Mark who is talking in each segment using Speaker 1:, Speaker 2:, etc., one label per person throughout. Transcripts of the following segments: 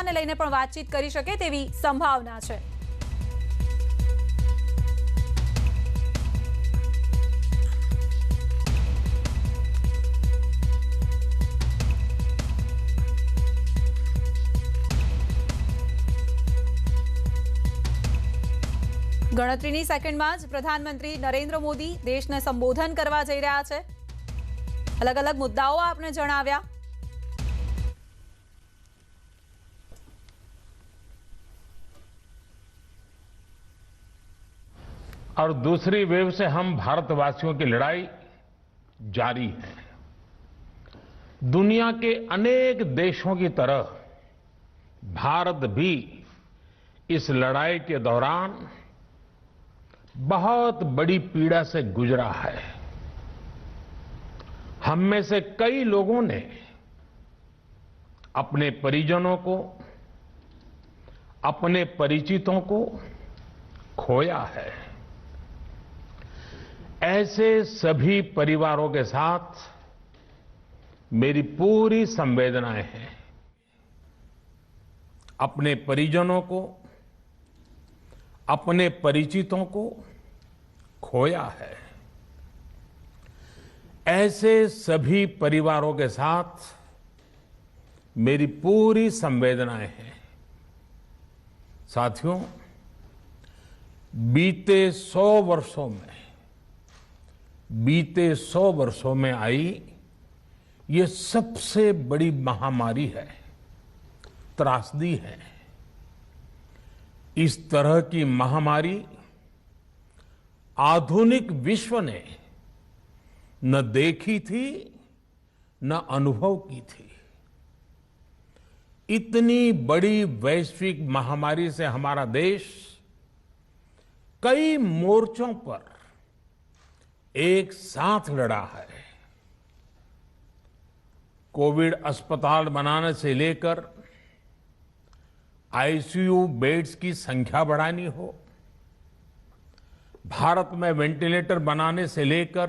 Speaker 1: સુરક્ષાને લઈને પણ વાતચીત કરી શકે તેવી સંભાવના છે। ગણતરીની સેકન્ડમાં જ પ્રધાનમંત્રી નરેન્દ્ર મોદી દેશને સંબોધન કરવા જઈ રહ્યા છે। अलग अलग मुद्दाओं आपने जणाव्या।
Speaker 2: और दूसरी वेव से हम भारतवासियों की लड़ाई जारी है। दुनिया के अनेक देशों की तरह भारत भी इस लड़ाई के दौरान बहुत बड़ी पीड़ा से गुजरा है। हम में से कई लोगों ने अपने परिजनों को, अपने परिचितों को खोया है। ऐसे सभी परिवारों के साथ मेरी पूरी संवेदनाएं हैं। अपने परिजनों को, अपने परिचितों को खोया है। ऐसे सभी परिवारों के साथ मेरी पूरी संवेदनाएं हैं। साथियों, बीते 100 वर्षों में आई ये सबसे बड़ी महामारी है, त्रासदी है। इस तरह की महामारी आधुनिक विश्व ने न देखी थी, न अनुभव की थी। इतनी बड़ी वैश्विक महामारी से हमारा देश कई मोर्चों पर एक साथ लड़ा है। कोविड अस्पताल बनाने से लेकर आईसीयू बेड्स की संख्या बढ़ानी हो, भारत में वेंटिलेटर बनाने से लेकर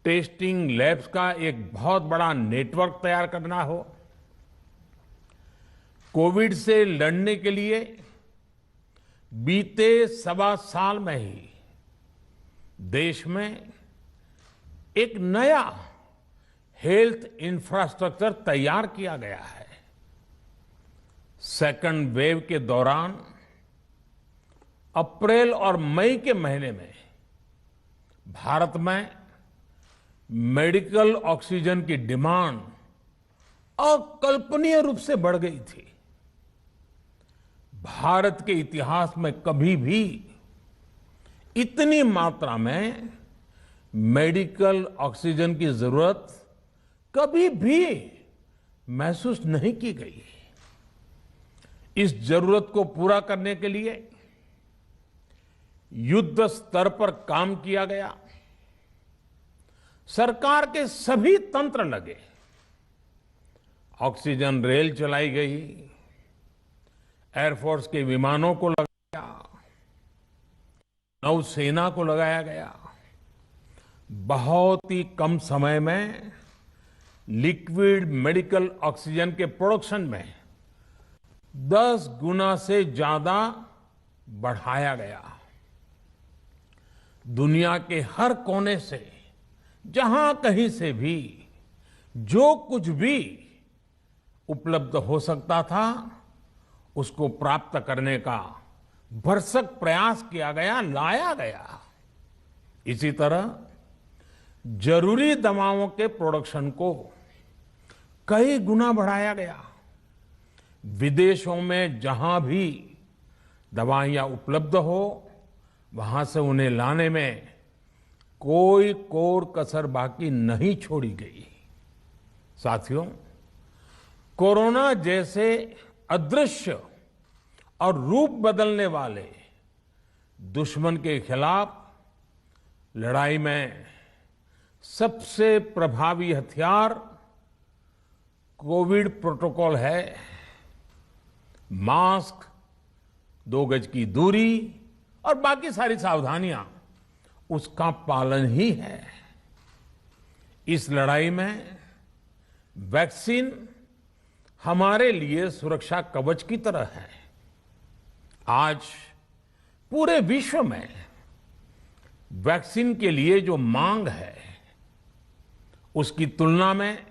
Speaker 2: टेस्टिंग लैब्स का एक बहुत बड़ा नेटवर्क तैयार करना हो, कोविड से लड़ने के लिए बीते 1.25 साल में ही देश में एक नया हेल्थ इंफ्रास्ट्रक्चर तैयार किया गया है। सेकंड वेव के दौरान अप्रैल और मई के महीने में भारत में मेडिकल ऑक्सीजन की डिमांड अकल्पनीय रूप से बढ़ गई थी। भारत के इतिहास में कभी भी इतनी मात्रा में मेडिकल ऑक्सीजन की जरूरत कभी भी महसूस नहीं की गई। इस जरूरत को पूरा करने के लिए युद्ध स्तर पर काम किया गया। सरकार के सभी तंत्र लगे। ऑक्सीजन रेल चलाई गई, एयरफोर्स के विमानों को लगाया, नौसेना को लगाया गया। बहुत ही कम समय में लिक्विड मेडिकल ऑक्सीजन के प्रोडक्शन में 10 गुना से ज्यादा बढ़ाया गया। दुनिया के हर कोने से, जहां कहीं से भी जो कुछ भी उपलब्ध हो सकता था उसको प्राप्त करने का भरसक प्रयास किया गया, लाया गया। इसी तरह जरूरी दवाओं के प्रोडक्शन को कई गुना बढ़ाया गया। विदेशों में जहां भी दवाइयां उपलब्ध हो वहां से उन्हें लाने में कोई कोर कसर बाकी नहीं छोड़ी गई। साथियों, कोरोना जैसे अदृश्य और रूप बदलने वाले दुश्मन के खिलाफ लड़ाई में सबसे प्रभावी हथियार कोविड प्रोटोकॉल है। मास्क, 2 गज की दूरी और बाकी सारी सावधानियां उसका पालन ही है। इस लड़ाई में वैक्सीन हमारे लिए सुरक्षा कवच की तरह है। आज पूरे विश्व में वैक्सीन के लिए जो मांग है, उसकी तुलना में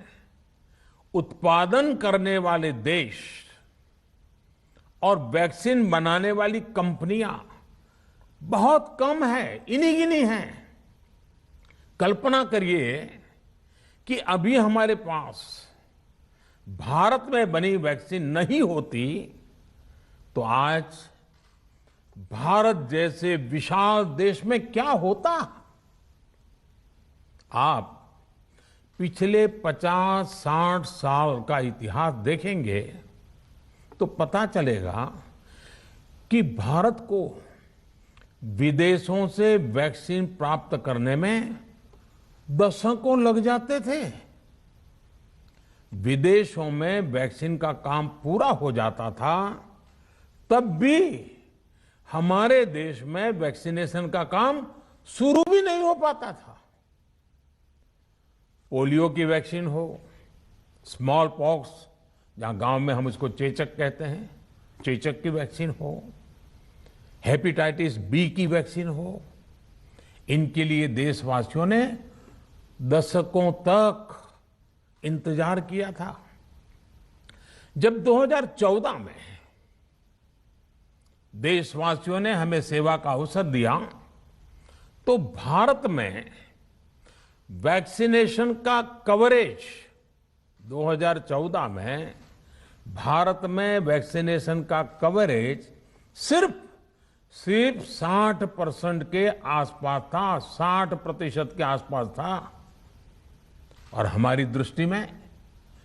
Speaker 2: उत्पादन करने वाले देश और वैक्सीन बनाने वाली कंपनियां बहुत कम है, इन्हीं गिनी हैं। कल्पना करिए कि अभी हमारे पास भारत में बनी वैक्सीन नहीं होती तो आज भारत जैसे विशाल देश में क्या होता। आप पिछले 50-60 साल का इतिहास देखेंगे तो पता चलेगा कि भारत को विदेशों से वैक्सीन प्राप्त करने में दशकों लग जाते थे। विदेशों में वैक्सीन का काम पूरा हो जाता था, तब भी हमारे देश में वैक्सीनेशन का काम शुरू भी नहीं हो पाता था। पोलियो की वैक्सीन हो, स्मॉल पॉक्स, जहां गांव में हम इसको चेचक कहते हैं, चेचक की वैक्सीन हो, हेपेटाइटिस बी की वैक्सीन हो, इनके लिए देशवासियों ने दशकों तक इंतजार किया था। जब 2014 में देशवासियों ने हमें सेवा का अवसर दिया तो भारत में वैक्सीनेशन का कवरेज 2014 में भारत में वैक्सीनेशन का कवरेज सिर्फ 60% के आसपास था, 60% के आसपास था। और हमारी दृष्टि में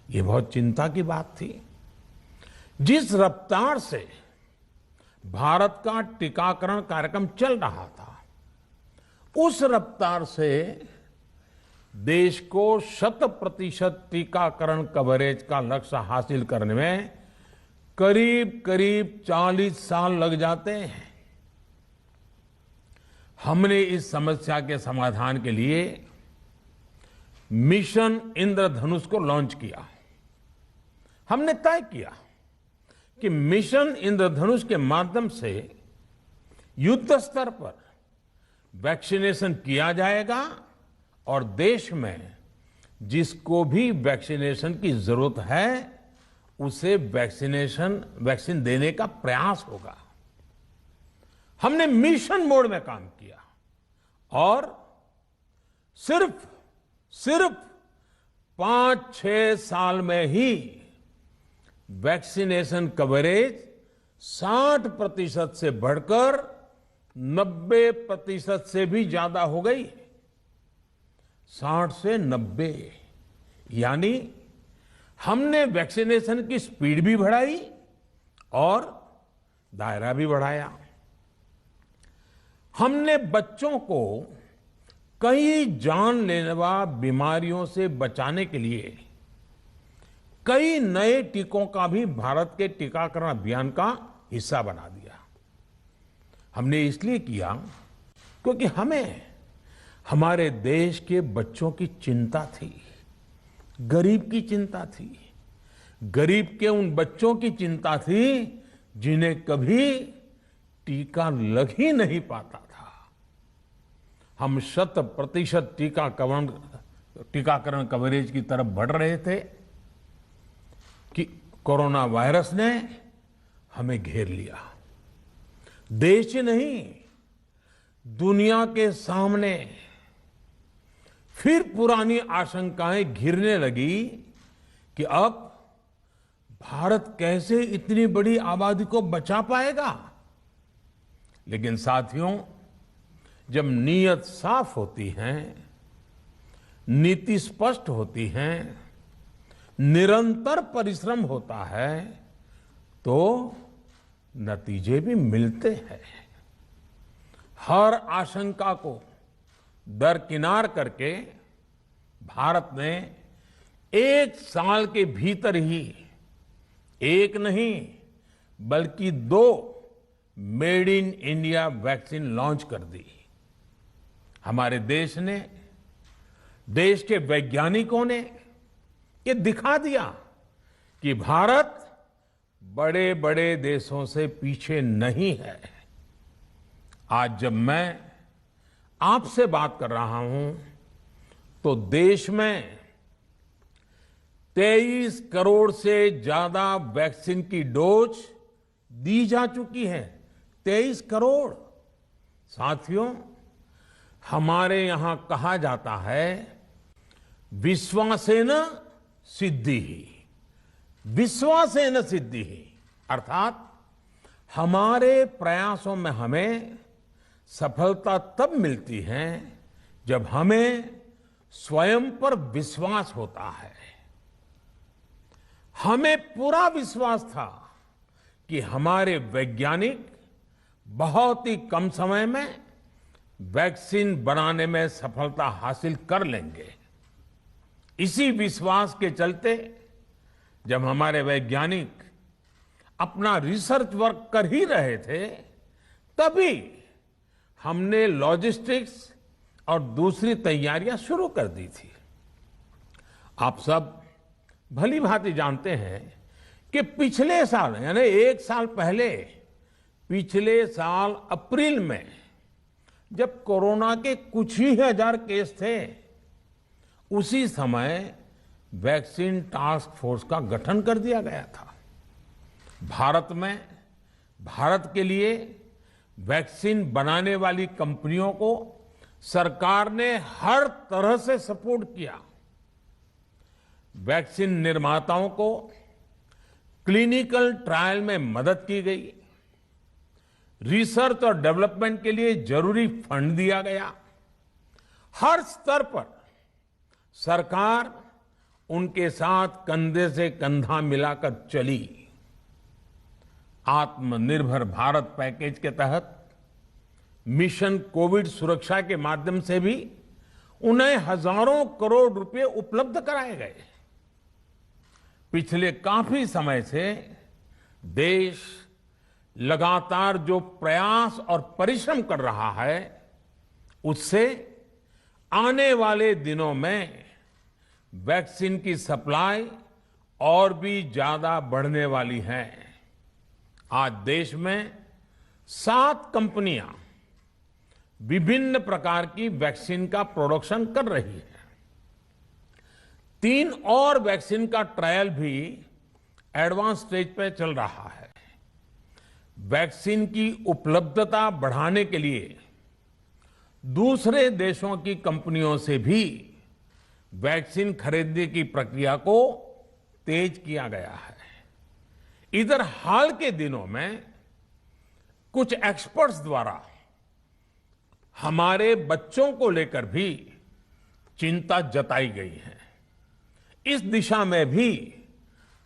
Speaker 2: ये बहुत चिंता की बात थी। जिस रफ्तार से भारत का टीकाकरण कार्यक्रम चल रहा था, उस रफ्तार से देश को 100% टीकाकरण कवरेज का लक्ष्य हासिल करने में करीब करीब 40 साल लग जाते हैं। हमने इस समस्या के समाधान के लिए मिशन इंद्रधनुष को लॉन्च किया। हमने तय किया कि मिशन इंद्रधनुष के माध्यम से युद्ध स्तर पर वैक्सीनेशन किया जाएगा और देश में जिसको भी वैक्सीनेशन की जरूरत है उसे वैक्सीन देने का प्रयास होगा। हमने मिशन मोड में काम किया और सिर्फ 5-6 साल में ही वैक्सीनेशन कवरेज 60% से बढ़कर 90% से भी ज्यादा हो गई। 60 से 90, यानी हमने वैक्सीनेशन की स्पीड भी बढ़ाई और दायरा भी बढ़ाया। हमने बच्चों को कई जानलेवा बीमारियों से बचाने के लिए कई नए टीकों का भी भारत के टीकाकरण अभियान का हिस्सा बना दिया। हमने इसलिए किया क्योंकि हमें हमारे देश के बच्चों की चिंता थी, गरीब की चिंता थी, गरीब के उन बच्चों की चिंता थी जिन्हें कभी टीका लग ही नहीं पाता था। हम 100% टीकाकरण कवरेज की तरफ बढ़ रहे थे कि कोरोना वायरस ने हमें घेर लिया। देश ही नहीं, दुनिया के सामने फिर पुरानी आशंकाएं घिरने लगी कि अब भारत कैसे इतनी बड़ी आबादी को बचा पाएगा। लेकिन साथियों, जब नीयत साफ होती है, नीति स्पष्ट होती है, निरंतर परिश्रम होता है तो नतीजे भी मिलते हैं। हर आशंका को दरकिनार करके भारत ने 1 साल के भीतर ही एक नहीं बल्कि 2 made in India vaccine launch कर दी। हमारे देश ने, देश के वैज्ञानिकों ने ये दिखा दिया कि भारत बड़े बड़े देशों से पीछे नहीं है। आज जब मैं आपसे बात कर रहा हूं तो देश में 23 करोड़ से ज्यादा वैक्सीन की डोज दी जा चुकी है। 23 करोड़। साथियों, हमारे यहां कहा जाता है विश्वासेन सिद्धिः, विश्वासेन सिद्धिः, अर्थात हमारे प्रयासों में हमें सफलता तब मिलती है जब हमें स्वयं पर विश्वास होता है। हमें पूरा विश्वास था कि हमारे वैज्ञानिक बहुत ही कम समय में वैक्सीन बनाने में सफलता हासिल कर लेंगे। इसी विश्वास के चलते जब हमारे वैज्ञानिक अपना रिसर्च वर्क कर ही रहे थे, तभी हमने लॉजिस्टिक्स और दूसरी तैयारियां शुरू कर दी थी। आप सब भली भांति जानते हैं कि पिछले साल यानी 1 साल पहले, पिछले साल अप्रैल में जब कोरोना के कुछ ही हजार केस थे, उसी समय वैक्सीन टास्क फोर्स का गठन कर दिया गया था। भारत के लिए वैक्सीन बनाने वाली कंपनियों को सरकार ने हर तरह से सपोर्ट किया। वैक्सीन निर्माताओं को क्लिनिकल ट्रायल में मदद की गई। रिसर्च और डेवलपमेंट के लिए जरूरी फंड दिया गया। हर स्तर पर सरकार उनके साथ कंधे से कंधा मिलाकर चली। आत्मनिर्भर भारत पैकेज के तहत मिशन कोविड सुरक्षा के माध्यम से भी उन्हें हजारों करोड़ रुपए उपलब्ध कराए गए। पिछले काफी समय से देश लगातार जो प्रयास और परिश्रम कर रहा है, उससे आने वाले दिनों में वैक्सीन की सप्लाई और भी ज्यादा बढ़ने वाली है। आज देश में 7 कंपनियां विभिन्न प्रकार की वैक्सीन का प्रोडक्शन कर रही है। 3 और वैक्सीन का ट्रायल भी एडवांस स्टेज पे चल रहा है। वैक्सीन की उपलब्धता बढ़ाने के लिए दूसरे देशों की कंपनियों से भी वैक्सीन खरीदने की प्रक्रिया को तेज किया गया है। इधर हाल के दिनों में कुछ एक्सपर्ट्स द्वारा हमारे बच्चों को लेकर भी चिंता जताई गई है। इस दिशा में भी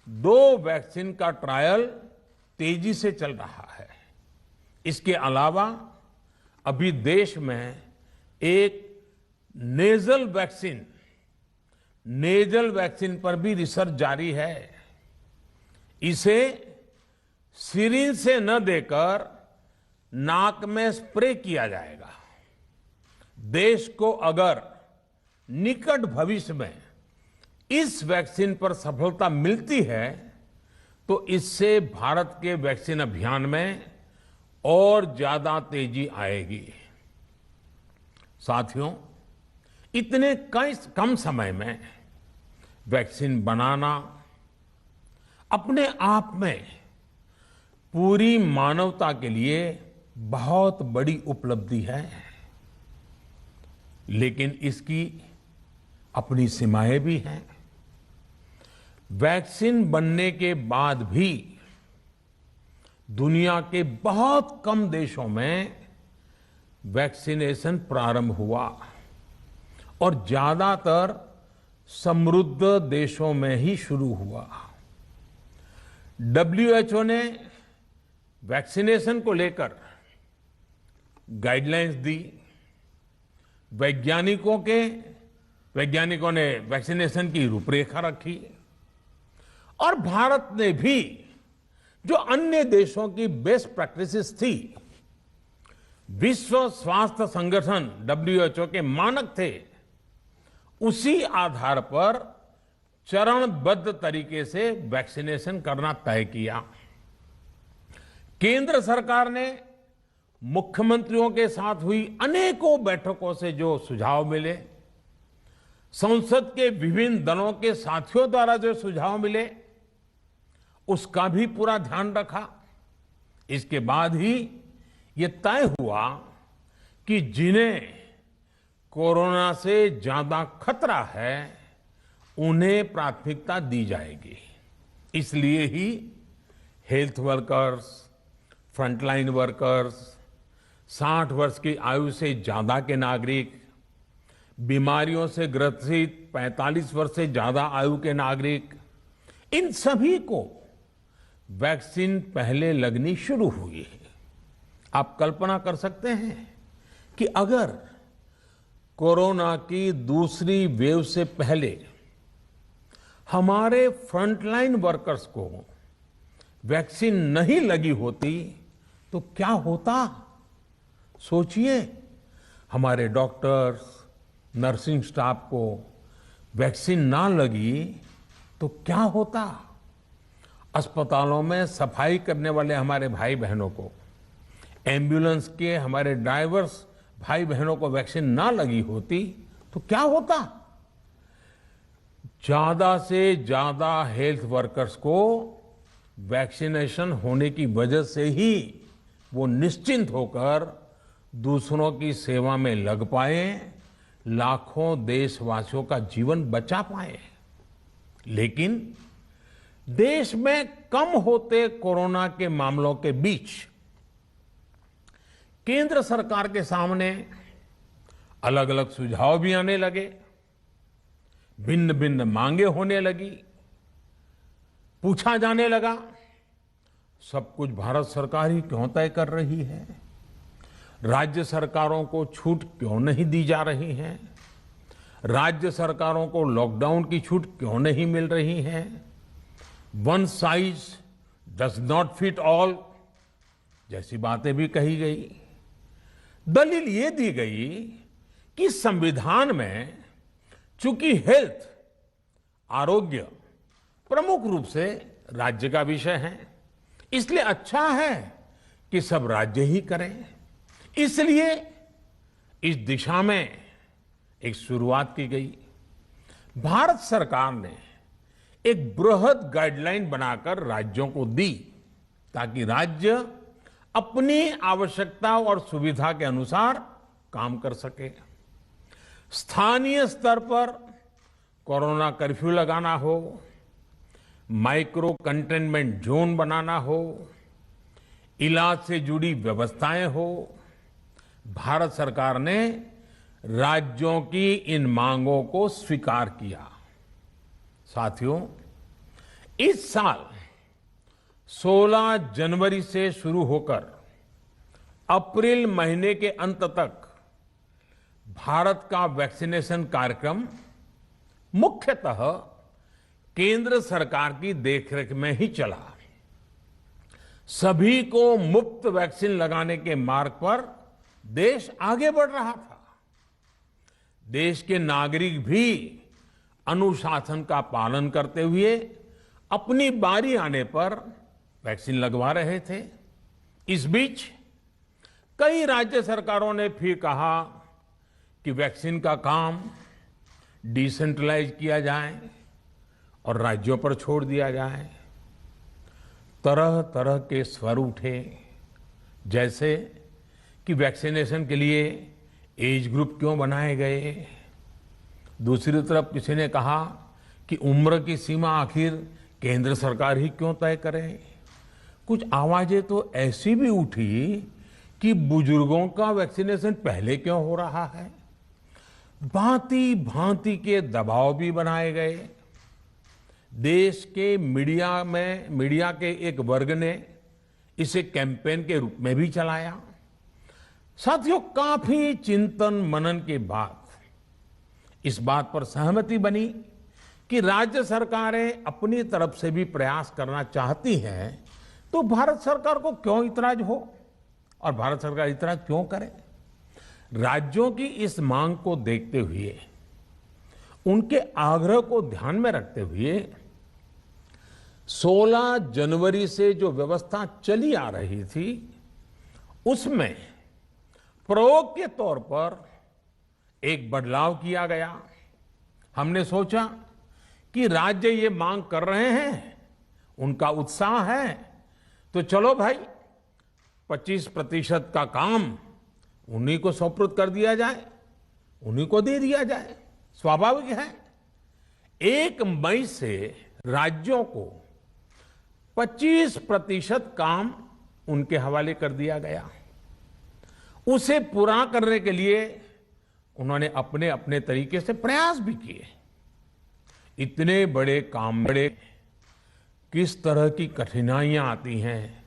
Speaker 2: 2 वैक्सीन का ट्रायल तेजी से चल रहा है। इसके अलावा अभी देश में एक नेजल वैक्सीन पर भी रिसर्च जारी है। इसे सिरिंज से न देकर नाक में स्प्रे किया जाएगा। देश को अगर निकट भविष्य में इस वैक्सीन पर सफलता मिलती है तो इससे भारत के वैक्सीन अभियान में और ज्यादा तेजी आएगी। साथियों, इतने कम समय में वैक्सीन बनाना अपने आप में पूरी मानवता के लिए बहुत बड़ी उपलब्धि है, लेकिन इसकी अपनी सीमाएं भी हैं। वैक्सीन बनने के बाद भी दुनिया के बहुत कम देशों में वैक्सीनेशन प्रारंभ हुआ और ज्यादातर समृद्ध देशों में ही शुरू हुआ। WHO ने वैक्सीनेशन को लेकर गाइडलाइंस दी। वैज्ञानिकों ने वैक्सीनेशन की रूपरेखा रखी और भारत ने भी जो अन्य देशों की बेस्ट प्रैक्टिसेस थी, विश्व स्वास्थ्य संगठन WHO के मानक थे, उसी आधार पर चरणबद्ध तरीके से वैक्सीनेशन करना तय किया। केंद्र सरकार ने मुख्यमंत्रियों के साथ हुई अनेकों बैठकों से जो सुझाव मिले, संसद के विभिन्न दलों के साथियों द्वारा जो सुझाव मिले, उसका भी पूरा ध्यान रखा। इसके बाद ही ये तय हुआ कि जिन्हें कोरोना से ज्यादा खतरा है उन्हें प्राथमिकता दी जाएगी। इसलिए ही हेल्थ वर्कर्स, फ्रंटलाइन वर्कर्स, 60 वर्ष की आयु से ज्यादा के नागरिक, बीमारियों से ग्रसित 45 वर्ष से ज्यादा आयु के नागरिक, इन सभी को वैक्सीन पहले लगनी शुरू हुई है। आप कल्पना कर सकते हैं कि अगर कोरोना की दूसरी वेव से पहले हमारे फ्रंटलाइन वर्कर्स को वैक्सीन नहीं लगी होती तो क्या होता? सोचिए, हमारे डॉक्टर्स, नर्सिंग स्टाफ को वैक्सीन ना लगी तो क्या होता? अस्पतालों में सफाई करने वाले हमारे भाई बहनों को, एम्बुलेंस के हमारे ड्राइवर्स भाई बहनों को वैक्सीन ना लगी होती तो क्या होता? ज्यादा से ज्यादा हेल्थ वर्कर्स को वैक्सीनेशन होने की वजह से ही वो निश्चिंत होकर दूसरों की सेवा में लग पाए, लाखों देशवासियों का जीवन बचा पाए। लेकिन देश में कम होते कोरोना के मामलों के बीच केंद्र सरकार के सामने अलग अलग सुझाव भी आने लगे, भिन्न भिन्न मांगे होने लगी, पूछा जाने लगा, सब कुछ भारत सरकार ही क्यों तय कर रही है? राज्य सरकारों को छूट क्यों नहीं दी जा रही है? राज्य सरकारों को लॉकडाउन की छूट क्यों नहीं मिल रही है? One size does not fit all जैसी बातें भी कही गई। दलील ये दी गई कि संविधान में चूंकि हेल्थ, आरोग्य प्रमुख रूप से राज्य का विषय है, इसलिए अच्छा है कि सब राज्य ही करें। इसलिए इस दिशा में एक शुरुआत की गई। भारत सरकार ने एक बृहद गाइडलाइन बनाकर राज्यों को दी ताकि राज्य अपनी आवश्यकता और सुविधा के अनुसार काम कर सके। स्थानीय स्तर पर कोरोना कर्फ्यू लगाना हो, माइक्रो कंटेनमेंट जोन बनाना हो, इलाज से जुड़ी व्यवस्थाएं हो, भारत सरकार ने राज्यों की इन मांगों को स्वीकार किया। साथियों, इस साल 16 जनवरी से शुरू होकर अप्रैल महीने के अंत तक भारत का वैक्सीनेशन कार्यक्रम मुख्यतः केंद्र सरकार की देखरेख में ही चला। सभी को मुफ्त वैक्सीन लगाने के मार्ग पर देश आगे बढ़ रहा था। देश के नागरिक भी अनुशासन का पालन करते हुए अपनी बारी आने पर वैक्सीन लगवा रहे थे। इस बीच कई राज्य सरकारों ने फिर कहा कि वैक्सीन का काम डिसेंट्रलाइज किया जाए और राज्यों पर छोड़ दिया जाए। तरह तरह के स्वर उठे, जैसे कि वैक्सीनेशन के लिए एज ग्रुप क्यों बनाए गए। दूसरी तरफ किसी ने कहा कि उम्र की सीमा आखिर केंद्र सरकार ही क्यों तय करे। कुछ आवाजें तो ऐसी भी उठी कि बुजुर्गों का वैक्सीनेशन पहले क्यों हो रहा है। भांति भांति के दबाव भी बनाए गए। देश के मीडिया के एक वर्ग ने इसे कैंपेन के रूप में भी चलाया। साथियों, काफी चिंतन मनन के बाद इस बात पर सहमति बनी कि राज्य सरकारें अपनी तरफ से भी प्रयास करना चाहती हैं, तो भारत सरकार को क्यों इतराज हो और भारत सरकार इतराज क्यों करे। राज्यों की इस मांग को देखते हुए उनके आग्रह को ध्यान में रखते हुए 16 जनवरी से जो व्यवस्था चली आ रही थी, उसमें प्रयोग के तौर पर एक बदलाव किया गया। हमने सोचा कि राज्य ये मांग कर रहे हैं, उनका उत्साह है, तो चलो भाई 25% का काम उन्हीं को सुपुर्द कर दिया जाए, उन्हीं को दे दिया जाए। स्वाभाविक है 1 मई से राज्यों को 25% काम उनके हवाले कर दिया गया। उसे पूरा करने के लिए उन्होंने अपने अपने तरीके से प्रयास भी किए। इतने बड़े काम में किस तरह की कठिनाइयां आती हैं,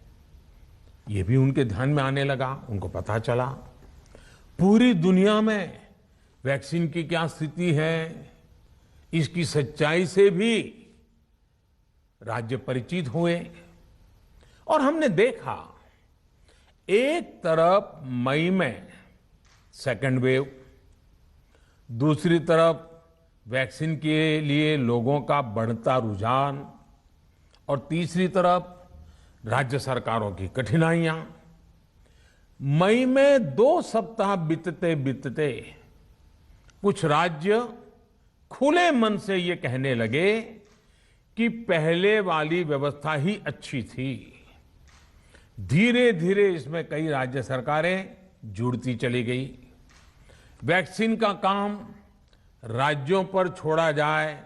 Speaker 2: ये भी उनके ध्यान में आने लगा। उनको पता चला पूरी दुनिया में वैक्सीन की क्या स्थिति है, इसकी सच्चाई से भी राज्य परिचित हुए। और हमने देखा एक तरफ मई में सेकेंड वेव, दूसरी तरफ वैक्सीन के लिए लोगों का बढ़ता रुझान, और तीसरी तरफ राज्य सरकारों की कठिनाइयां। मई में 2 सप्ताह बीतते बीतते कुछ राज्य खुले मन से ये कहने लगे कि पहले वाली व्यवस्था ही अच्छी थी। धीरे धीरे इसमें कई राज्य सरकारें जुड़ती चली गई। वैक्सीन का काम राज्यों पर छोड़ा जाए,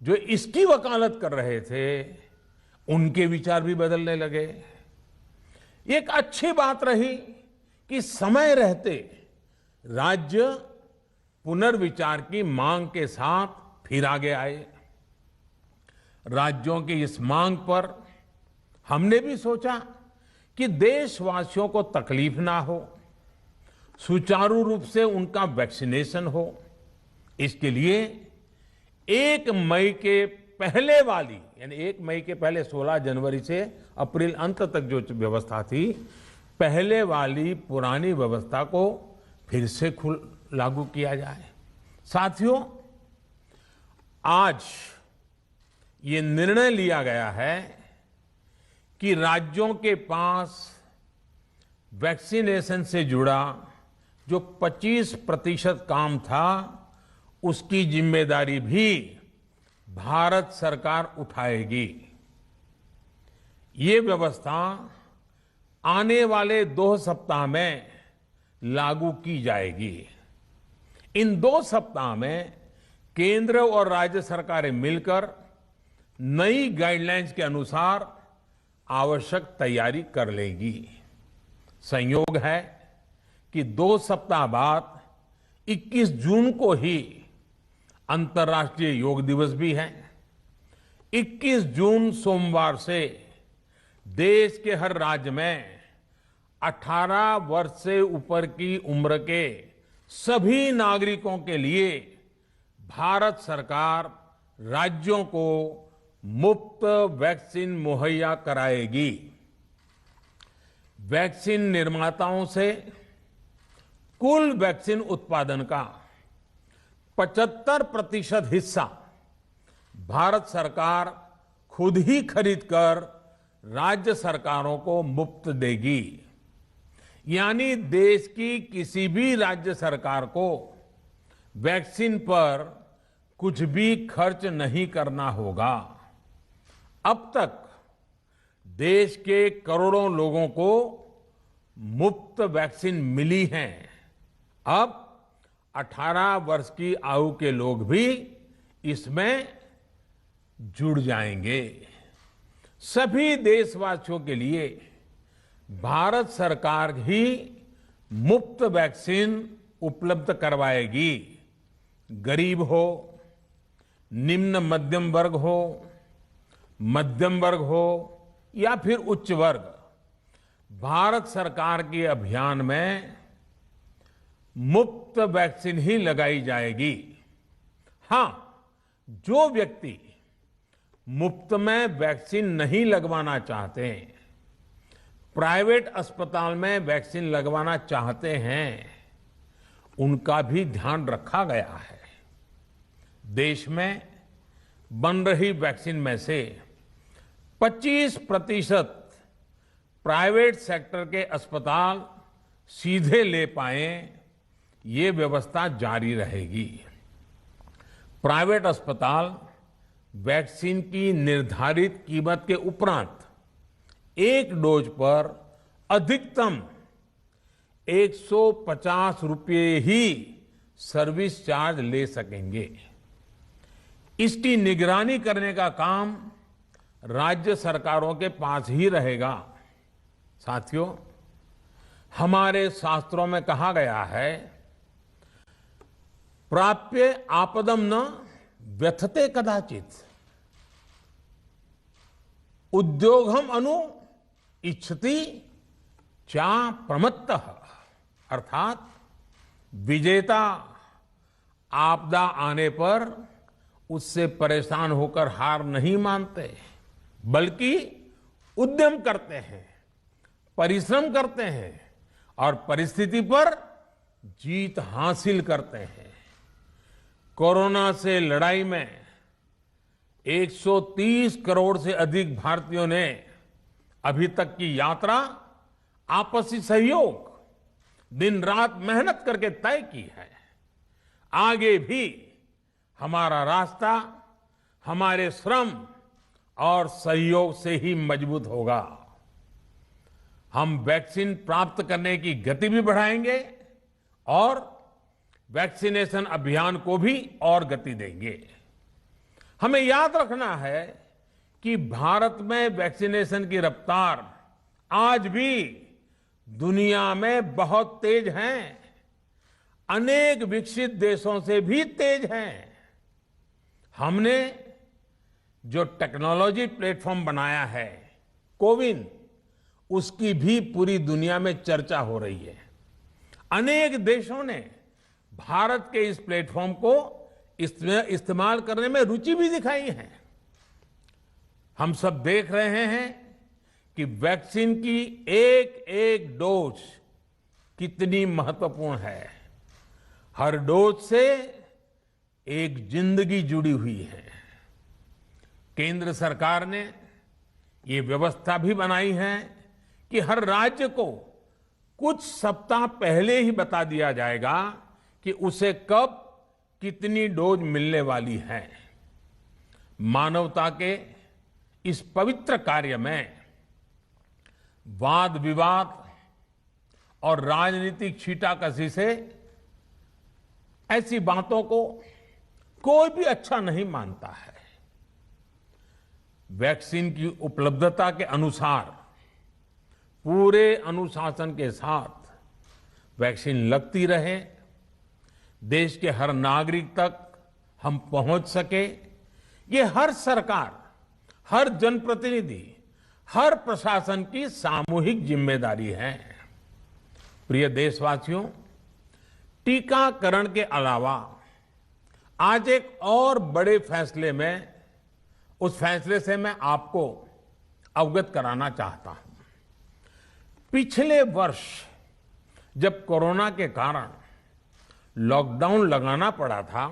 Speaker 2: जो इसकी वकालत कर रहे थे उनके विचार भी बदलने लगे। एक अच्छी बात रही कि समय रहते राज्य पुनर्विचार की मांग के साथ फिर आगे आए। राज्यों की इस मांग पर हमने भी सोचा कि देशवासियों को तकलीफ ना हो, सुचारू रूप से उनका वैक्सीनेशन हो। इसके लिए 1 मई के पहले वाली, यानी 1 मई के पहले 16 जनवरी से अप्रैल अंत तक जो व्यवस्था थी, पहले वाली पुरानी व्यवस्था को फिर से लागू किया जाए। साथियों, आज ये निर्णय लिया गया है कि राज्यों के पास वैक्सीनेशन से जुड़ा जो 25% काम था, उसकी जिम्मेदारी भी भारत सरकार उठाएगी। ये व्यवस्था आने वाले 2 सप्ताह में लागू की जाएगी। इन 2 सप्ताह में केंद्र और राज्य सरकारें मिलकर नई गाइडलाइंस के अनुसार आवश्यक तैयारी कर लेगी। संयोग है कि 2 सप्ताह बाद 21 जून को ही अंतर्राष्ट्रीय योग दिवस भी है। 21 जून सोमवार से देश के हर राज्य में 18 वर्ष से ऊपर की उम्र के सभी नागरिकों के लिए भारत सरकार राज्यों को मुफ्त वैक्सीन मुहैया कराएगी। वैक्सीन निर्माताओं से कुल वैक्सीन उत्पादन का 75% हिस्सा भारत सरकार खुद ही खरीदकर राज्य सरकारों को मुफ्त देगी। यानी देश की किसी भी राज्य सरकार को वैक्सीन पर कुछ भी खर्च नहीं करना होगा। अब तक देश के करोड़ों लोगों को मुफ्त वैक्सीन मिली है। अब 18 वर्ष की आयु के लोग भी इसमें जुड़ जाएंगे। सभी देशवासियों के लिए भारत सरकार ही मुफ्त वैक्सीन उपलब्ध करवाएगी। गरीब हो, निम्न मध्यम वर्ग हो, मध्यम वर्ग हो या फिर उच्च वर्ग, भारत सरकार के अभियान में मुफ्त वैक्सीन ही लगाई जाएगी। हां, जो व्यक्ति मुफ्त में वैक्सीन नहीं लगवाना चाहते, प्राइवेट अस्पताल में वैक्सीन लगवाना चाहते हैं, उनका भी ध्यान रखा गया है। देश में बन रही वैक्सीन में से 25% प्राइवेट सेक्टर के अस्पताल सीधे ले पाए, ये व्यवस्था जारी रहेगी। प्राइवेट अस्पताल वैक्सीन की निर्धारित कीमत के उपरांत एक डोज पर अधिकतम 150 रुपये ही सर्विस चार्ज ले सकेंगे। इसकी निगरानी करने का काम राज्य सरकारों के पास ही रहेगा। साथियों, हमारे शास्त्रों में कहा गया है, प्राप्य आपदम न व्यथते कदाचित, उद्योगम अनु इच्छति चा प्रमत्तः, अर्थात विजेता आपदा आने पर उससे परेशान होकर हार नहीं मानते, बल्कि उद्यम करते हैं, परिश्रम करते हैं और परिस्थिति पर जीत हासिल करते हैं। कोरोना से लड़ाई में 130 करोड़ से अधिक भारतीयों ने अभी तक की यात्रा आपसी सहयोग, दिन रात मेहनत करके तय की है। आगे भी हमारा रास्ता हमारे श्रम और सहयोग से ही मजबूत होगा। हम वैक्सीन प्राप्त करने की गति भी बढ़ाएंगे और वैक्सीनेशन अभियान को भी और गति देंगे। हमें याद रखना है कि भारत में वैक्सीनेशन की रफ्तार आज भी दुनिया में बहुत तेज है, अनेक विकसित देशों से भी तेज है। हमने जो टेक्नोलॉजी प्लेटफॉर्म बनाया है कोविन, उसकी भी पूरी दुनिया में चर्चा हो रही है। अनेक देशों ने भारत के इस प्लेटफॉर्म को इस्तेमाल करने में रुचि भी दिखाई है। हम सब देख रहे हैं कि वैक्सीन की एक एक डोज कितनी महत्वपूर्ण है। हर डोज से एक जिंदगी जुड़ी हुई है। केंद्र सरकार ने ये व्यवस्था भी बनाई है कि हर राज्य को कुछ सप्ताह पहले ही बता दिया जाएगा कि उसे कब कितनी डोज मिलने वाली है। मानवता के इस पवित्र कार्य में वाद विवाद और राजनीतिक छींटाकशी से ऐसी बातों को कोई भी अच्छा नहीं मानता है। वैक्सीन की उपलब्धता के अनुसार पूरे अनुशासन के साथ वैक्सीन लगती रहे, देश के हर नागरिक तक हम पहुंच सके, ये हर सरकार, हर जनप्रतिनिधि, हर प्रशासन की सामूहिक जिम्मेदारी है। प्रिय देशवासियों, टीकाकरण के अलावा आज एक और बड़े फैसले में, उस फैसले से मैं आपको अवगत कराना चाहता हूं। पिछले वर्ष जब कोरोना के कारण लॉकडाउन लगाना पड़ा था,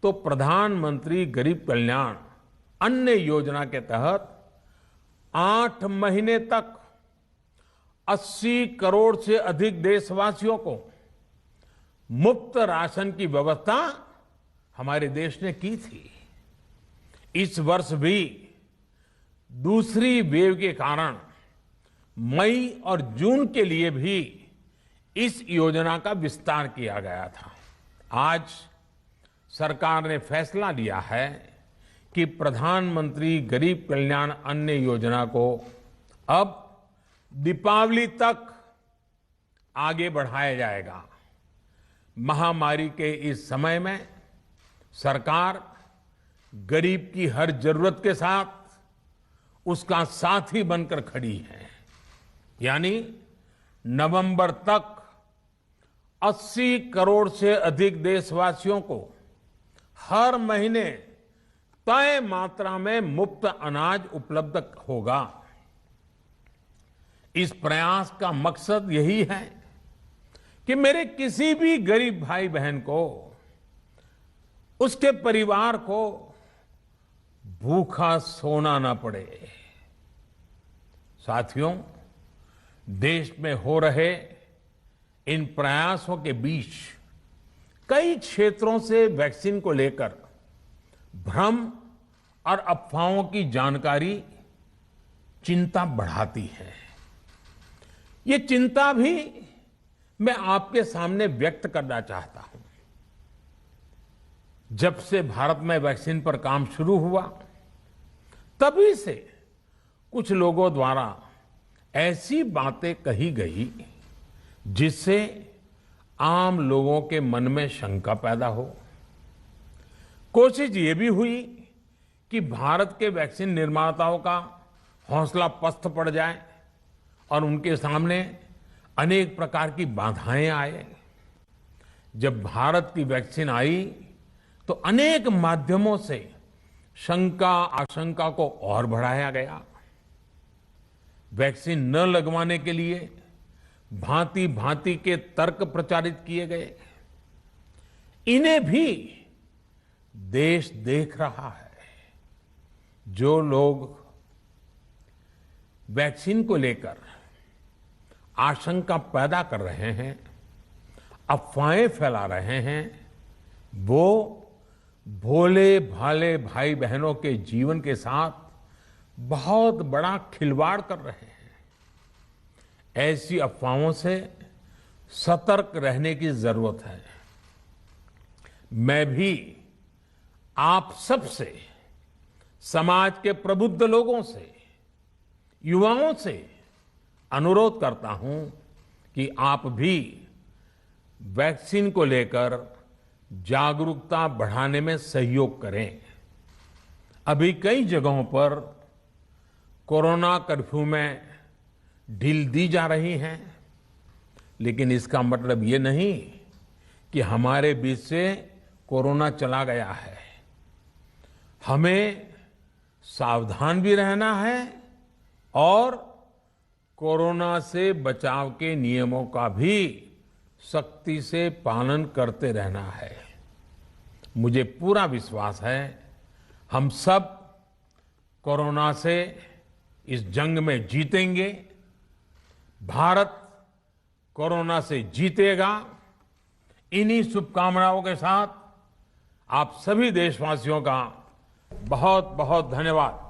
Speaker 2: तो प्रधानमंत्री गरीब कल्याण अन्न योजना के तहत 8 महीने तक 80 करोड़ से अधिक देशवासियों को मुफ्त राशन की व्यवस्था हमारे देश ने की थी। इस वर्ष भी दूसरी वेव के कारण मई और जून के लिए भी इस योजना का विस्तार किया गया था। आज सरकार ने फैसला लिया है कि प्रधानमंत्री गरीब कल्याण अन्न योजना को अब दीपावली तक आगे बढ़ाया जाएगा। महामारी के इस समय में सरकार गरीब की हर जरूरत के साथ उसका साथी बनकर खड़ी है। यानी नवंबर तक 80 करोड़ से अधिक देशवासियों को हर महीने तय मात्रा में मुफ्त अनाज उपलब्ध होगा। इस प्रयास का मकसद यही है कि मेरे किसी भी गरीब भाई बहन को उसके परिवार को भूखा सोना ना पड़े। साथियों, देश में हो रहे इन प्रयासों के बीच कई क्षेत्रों से वैक्सीन को लेकर भ्रम और अफवाहों की जानकारी चिंता बढ़ाती है। ये चिंता भी मैं आपके सामने व्यक्त करना चाहता हूं। जब से भारत में वैक्सीन पर काम शुरू हुआ, तभी से कुछ लोगों द्वारा ऐसी बातें कही गई जिससे आम लोगों के मन में शंका पैदा हो। कोशिश ये भी हुई कि भारत के वैक्सीन निर्माताओं का हौसला पस्त पड़ जाए और उनके सामने अनेक प्रकार की बाधाएं आए। जब भारत की वैक्सीन आई तो अनेक माध्यमों से शंका आशंका को और बढ़ाया गया। वैक्सीन न लगवाने के लिए भांति भांति के तर्क प्रचारित किए गए। इन्हें भी देश देख रहा है। जो लोग वैक्सीन को लेकर आशंका पैदा कर रहे हैं, अफवाहें फैला रहे हैं, वो भोले भाले भाई बहनों के जीवन के साथ बहुत बड़ा खिलवाड़ कर रहे हैं। ऐसी अफवाहों से सतर्क रहने की जरूरत है। मैं भी आप सबसे, समाज के प्रबुद्ध लोगों से, युवाओं से अनुरोध करता हूं कि आप भी वैक्सीन को लेकर जागरूकता बढ़ाने में सहयोग करें। अभी कई जगहों पर कोरोना कर्फ्यू में ढील दी जा रही है, लेकिन इसका मतलब ये नहीं कि हमारे बीच से कोरोना चला गया है। हमें सावधान भी रहना है और कोरोना से बचाव के नियमों का भी सख्ती से पालन करते रहना है। मुझे पूरा विश्वास है हम सब कोरोना से इस जंग में जीतेंगे। भारत कोरोना से जीतेगा। इन्हीं शुभकामनाओं के साथ आप सभी देशवासियों का बहुत बहुत धन्यवाद।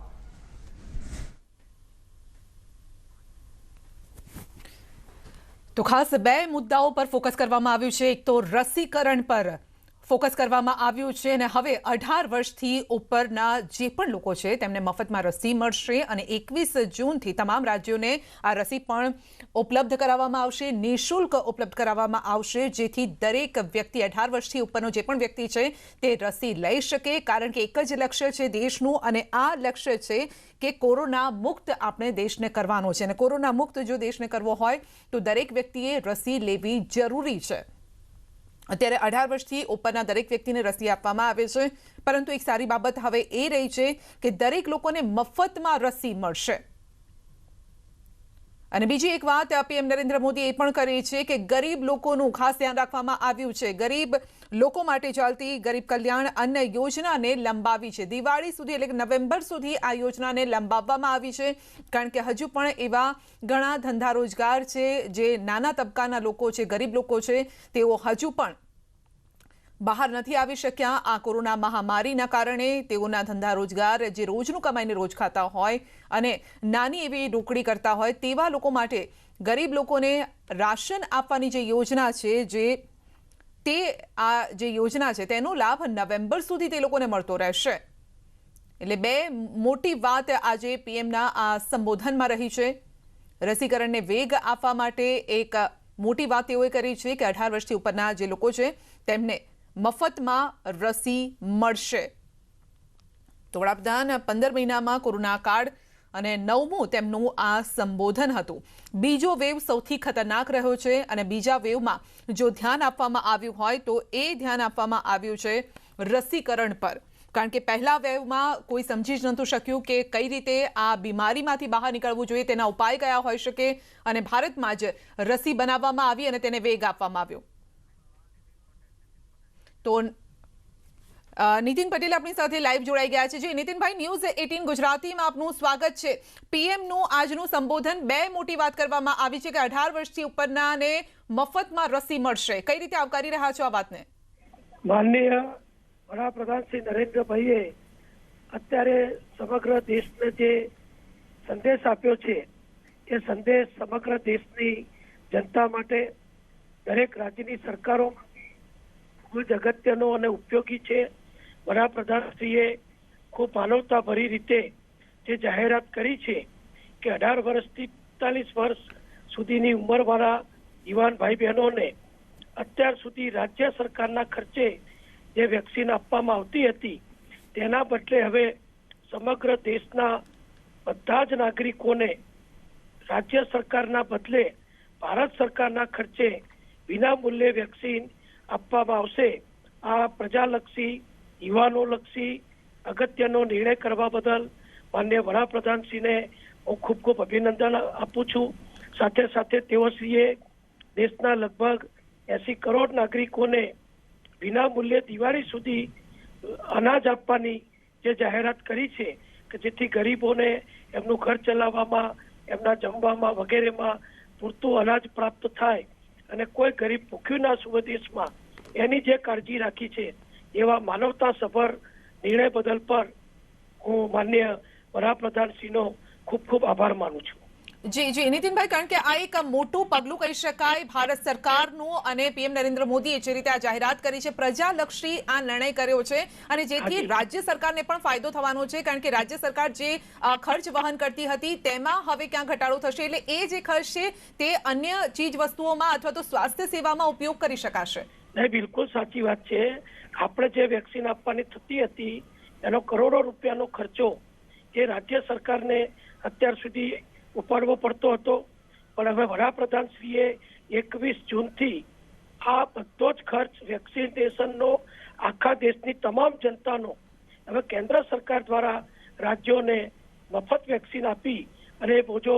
Speaker 1: તો ખાસ બે મુદ્દાઓ પર ફોકસ કરવામાં આવ્યું છે। એક તો રસીકરણ પર ફોકસ કરવામાં આવ્યું છે અને હવે 18 વર્ષથી ઉપરના જે પણ લોકો છે તેમને મફતમાં રસી મળશે અને 21 જૂનથી તમામ રાજ્યોને આ રસી પણ ઉપલબ્ધ કરાવવામાં આવશે, નિઃશુલ્ક ઉપલબ્ધ કરાવવામાં આવશે, જેથી દરેક વ્યક્તિ 18 વર્ષથી ઉપરનો જે પણ વ્યક્તિ છે તે રસી લઈ શકે। કારણ કે એક જ લક્ષ્ય છે દેશનું અને આ લક્ષ્ય છે કે કોરોના મુક્ત આપણે દેશને કરવાનો છે અને કોરોના મુક્ત જો દેશને કરવો હોય તો દરેક વ્યક્તિએ રસી લેવી જરૂરી છે। અત્યારે 18 વર્ષથી ઉપરના દરેક વ્યક્તિને રસી આપવામાં આવે છે, પરંતુ એક સારી બાબત હવે એ રહી છે કે દરેક લોકોને મફતમાં રસી મળશે। અને બીજી એક વાત પીએમ નરેન્દ્ર મોદી એ પણ કરી છે કે ગરીબ લોકોનું ખાસ ધ્યાન રાખવામાં આવ્યું છે। ગરીબ લોકો માટે ચાલતી ગરીબ કલ્યાણ અન્ન યોજનાને લંબાવી છે। દિવાળી સુધી એટલે કે નવેમ્બર સુધી આ યોજનાને લંબાવવામાં આવી છે, કારણ કે હજુ પણ એવા ઘણા ધંધા રોજગાર છે જે નાના તબક્કાના લોકો છે, ગરીબ લોકો છે, તેઓ હજુ પણ બહાર નથી આવી શક્યા। આ કોરોના મહામારીના કારણે તેઓના ધંધા રોજગાર જે રોજનું કમાઈને રોજ ખાતા હોય અને નાની એવી રોકડી કરતા હોય તેવા લોકો માટે ગરીબ લોકોને રાશન આપવાની જે યોજના છે આ જે યોજના છે તેનો લાભ નવેમ્બર સુધી તે લોકોને મળતો રહેશે। એટલે બે મોટી વાત આજે પીએમના આ સંબોધનમાં રહી છે। રસીકરણને વેગ આપવા માટે એક મોટી વાત તેઓએ કરી છે કે 18 વર્ષથી ઉપરના જે લોકો છે તેમને મફતમાં રસી મળશે। તો વડાપ્રધાન 15 મહિનામાં કોરોના કાળ અને 9મું તેમનું આ સંબોધન હતું। બીજો વેવ સૌથી ખતરનાક રહ્યો છે અને બીજા વેવમાં જો ધ્યાન આપવામાં આવ્યું હોય તો એ ध्यान આપવામાં આવ્યું છે રસીકરણ પર। કારણ કે પહેલા વેવમાં કોઈ સમજી જ નહોતું શક્યું કે કઈ રીતે આ બીમારીમાંથી બહાર નીકળવું જોઈએ, તેના ઉપાય કયા હોઈ શકે અને ભારતમાં જ રસી બનાવવામાં આવી અને તેને વેગ આપવામાં આવ્યો। તો નીતિન પટેલ આપણી સાથે લાઈવ જોડાઈ ગયા છે. જી નીતિનભાઈ, ન્યૂઝ 18 ગુજરાતીમાં આપનું સ્વાગત છે. પીએમનું આજનું સંબોધન, બે મોટી વાત કરવામાં આવી છે કે 18 વર્ષથી ઉપરનાને મફતમાં રસી મળશે. કઈ રીતે આવકારી રહ્યા છો આ વાતને?
Speaker 3: માનનીય વડાપ્રધાન શ્રી નરેન્દ્રભાઈએ અત્યારે સમગ્ર દેશને જે સંદેશ આપ્યો છે એ સંદેશ સમગ્ર દેશની જનતા માટે, દરેક રાજ્યની સરકારો ખૂબ જ અગત્યનો અને ઉપયોગી છે. વડાપ્રધાનશ્રીએ ખૂબ માનવતાભરી રીતે જે જાહેરાત કરી છે કે 18 વર્ષથી 45 વર્ષ સુધીની ઉંમરવાળા યુવાન ભાઈ બહેનોને અત્યાર સુધી રાજ્ય સરકારના ખર્ચે જે વેક્સિન આપવામાં આવતી હતી તેના બદલે હવે સમગ્ર દેશના બધા જ નાગરિકોને રાજ્ય સરકારના બદલે ભારત સરકારના ખર્ચે વિના મૂલ્યે વેક્સિન આપવામાં આવશે. આ પ્રજાલક્ષી, યુવાનોલક્ષી અગત્યનો નિર્ણય કરવા બદલ માનનીય વડાપ્રધાનશ્રીને હું ખૂબ ખૂબ અભિનંદન આપું છું. સાથે સાથે તેઓશ્રીએ દેશના લગભગ 80 કરોડ નાગરિકોને વિના મૂલ્યે દિવાળી સુધી અનાજ આપવાની જે જાહેરાત કરી છે કે જેથી ગરીબોને એમનું ઘર ચલાવવામાં, એમના જમવામાં વગેરેમાં પૂરતું અનાજ પ્રાપ્ત થાય અને કોઈ ગરીબ ભૂખ્યું ના સુવે દેશમાં, એની જે કાળજી રાખી છે એવા માનવતાસભર નિર્ણય બદલ પર હું માનનીય વડાપ્રધાનશ્રીનો ખૂબ ખૂબ આભાર માનું છું.
Speaker 1: જી નીતિનભાઈ, કારણ કે આ એક મોટું પગલું કહી શકાય ભારત સરકારનું, અને પીએમ નરેન્દ્ર મોદીએ જે રીતે આ જાહેરાત કરી છે, પ્રજાલક્ષી આ નિર્ણય કર્યો છે અને જેથી રાજ્ય સરકારને પણ ફાયદો થવાનો છે. કારણ કે રાજ્ય સરકાર જે ખર્ચ વહન કરતી હતી તેમાં હવે ક્યાં ઘટાડો થશે, એટલે એ જે ખર્ચ છે તે અન્ય ચીજ વસ્તુઓમાં અથવા તો સ્વાસ્થ્ય સેવામાં ઉપયોગ કરી શકાશે.
Speaker 3: નહીં, બિલકુલ સાચી વાત છે. આપણે જે વેક્સિન આપવાની થતી હતી એનો કરોડો રૂપિયાનો ખર્ચો એ રાજ્ય સરકારને અત્યાર સુધી ઉપાડવો પડતો હતો, પણ હવે વડાપ્રધાનશ્રીએ 21 જૂનથી આ બધો જ ખર્ચ વેક્સિનેશનનો આખા દેશની તમામ જનતાનો હવે કેન્દ્ર સરકાર દ્વારા રાજ્યોને મફત વેક્સિન આપી અને બોજો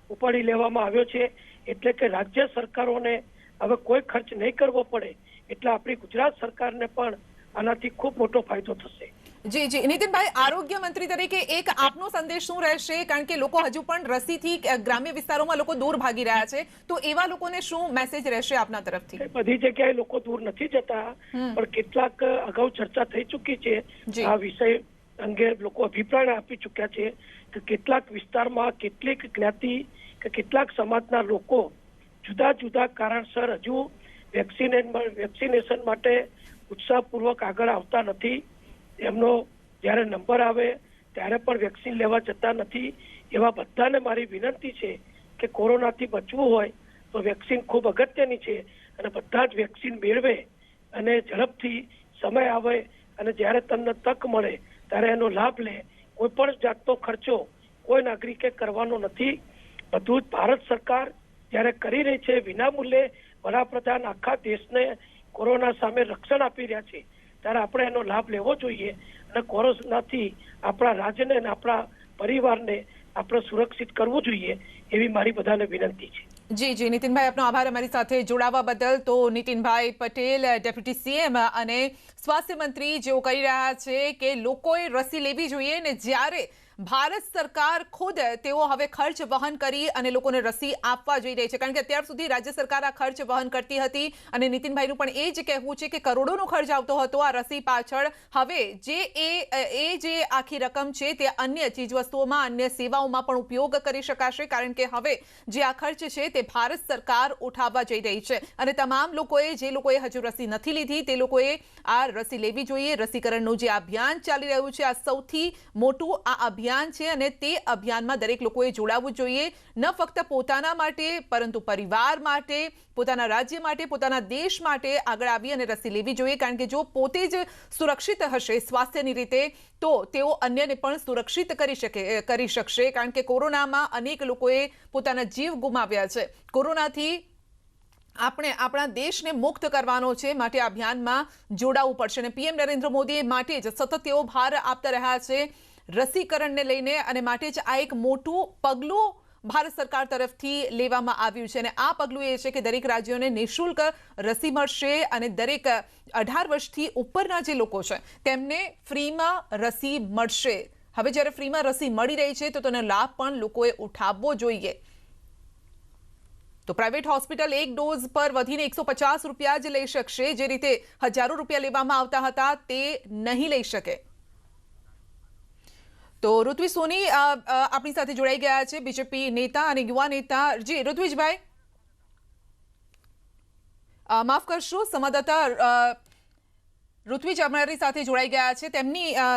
Speaker 3: ઉપાડી લેવામાં આવ્યો છે. એટલે કે રાજ્ય સરકારોને હવે કોઈ ખર્ચ નહીં કરવો પડે, એટલે આપણી ગુજરાત સરકારને પણ આનાથી ખૂબ મોટો ફાયદો થશે.
Speaker 1: જી નીતિનભાઈ, આરોગ્ય મંત્રી તરીકે એક આપનો સંદેશ શું રહેશે? કારણ કે લોકો હજુ પણ રસીથી ગ્રામ્ય વિસ્તારોમાં લોકો દૂર ભાગી રહ્યા છે, તો એવા લોકોને શું મેસેજ રહેશે આપના તરફથી?
Speaker 3: બધી જગ્યાએ લોકો દૂર નથી જતા, પણ કેટલાક અગાઉ ચર્ચા થઈ ચૂકી છે આ વિષય અંગે, લોકો અભિપ્રાય આપી ચૂક્યા છે કે કેટલાક વિસ્તારમાં કેટલીક જ્ઞાતિ કે કેટલાક સમાજના લોકો જુદા જુદા કારણસર હજુ વેક્સિનેશન માટે ઉત્સાહપૂર્વક આગળ આવતા નથી. એમનો જ્યારે નંબર આવે ત્યારે પણ વેક્સિન લેવા જતા નથી. એવા બધાને મારી વિનંતી છે કે કોરોનાથી બચવું હોય તો વેક્સિન ખૂબ અગત્યની છે અને બધા જ વેક્સિન મેળવે અને ઝડપથી સમય આવે અને જ્યારે તમને તક મળે ત્યારે એનો લાભ લે. કોઈ પણ જાતનો ખર્ચો કોઈ નાગરિકે કરવાનો નથી. બધું જ ભારત સરકાર જ્યારે કરી રહી છે, વિના મૂલ્યે વડાપ્રધાન આખા દેશને કોરોના સામે રક્ષણ આપી રહ્યા છે, ત્યારે આપણે એનો લાભ લેવો જોઈએ અને કોરોનાથી આપણા રાજ્યને અને આપણા પરિવારને આપણે સુરક્ષિત કરવું જોઈએ, એવી મારી બધાને વિનંતી છે.
Speaker 1: જી નીતિનભાઈ, આપનો આભાર અમારી સાથે જોડાવા બદલ. તો નીતિનભાઈ પટેલ, ડેપ્યુટી સીએમ અને સ્વાસ્થ્ય મંત્રી, જેઓ કહી રહ્યા છે કે લોકોએ રસી લેવી જોઈએ ને જ્યારે ભારત સરકાર ખુદ તેઓ હવે ખર્ચ વહન કરી અને લોકોને રસી આપવા જઈ રહી છે. કારણ કે અત્યાર સુધી રાજ્ય સરકાર આ ખર્ચ વહન કરતી હતી અને નીતિનભાઈનું પણ એ જ કહેવું છે કે કરોડોનો ખર્ચ આવતો હતો આ રસી પાછળ. હવે જે આખી રકમ છે તે અન્ય ચીજવસ્તુઓમાં, અન્ય સેવાઓમાં પણ ઉપયોગ કરી શકાશે. કારણ કે હવે જે આ ખર્ચ છે તે ભારત સરકાર ઉઠાવવા જઈ રહી છે અને તમામ લોકોએ, જે લોકોએ હજુ રસી નથી લીધી તે લોકોએ આ રસી લેવી જોઈએ. રસીકરણનું જે અભિયાન ચાલી રહ્યું છે, આ સૌથી મોટું આ અભિયાન છે અને તે અભિયાનમાં દરેક લોકોએ જોડાવવું જોઈએ, ન ફક્ત પોતાના માટે પરંતુ પરિવાર માટે, પોતાના રાજ્ય માટે, પોતાના દેશ માટે આગળ આવી અને રસી લેવી જોઈએ. કારણ કે જો પોતે જ સુરક્ષિત હશે સ્વાસ્થ્યની રીતે તો તેઓ અન્યને પણ સુરક્ષિત કરી શકશે. કારણ કે કોરોનામાં અનેક લોકોએ પોતાના જીવ ગુમાવ્યા છે. કોરોનાથી આપણે આપણા દેશને મુક્ત કરવાનો છે, માટે અભિયાનમાં જોડાવવું પડશે અને પીએમ નરેન્દ્ર મોદી માટે જ સતત તેઓ ભાર આપતા રહ્યા છે રસીકરણને લઈને અને માટે જ આ એક મોટું પગલું ભારત સરકાર તરફથી લેવામાં આવ્યું છે અને આ પગલું એ છે કે દરેક રાજ્યોને નિઃશુલ્ક રસી મળશે અને દરેક 18 વર્ષથી ઉપરના જે લોકો છે તેમને ફ્રીમાં રસી મળશે. હવે જ્યારે ફ્રીમાં રસી મળી રહી છે તો તેનો લાભ પણ લોકોએ ઉઠાવવો જોઈએ. તો પ્રાઇવેટ હોસ્પિટલ એક ડોઝ પર વધીને 150 રૂપિયા જ લઈ શકશે. જે રીતે હજારો રૂપિયા લેવામાં આવતા હતા તે નહીં લઈ શકે. તો ઋત્વિજ સોની આપણી સાથે જોડાઈ ગયા છે, બીજેપી નેતા અને યુવા નેતા. જી ઋત્વિજભાઈ, માફ કરશો, સંવાદદાતા ઋત્વિજ અમારી સાથે જોડાઈ ગયા છે. તેમની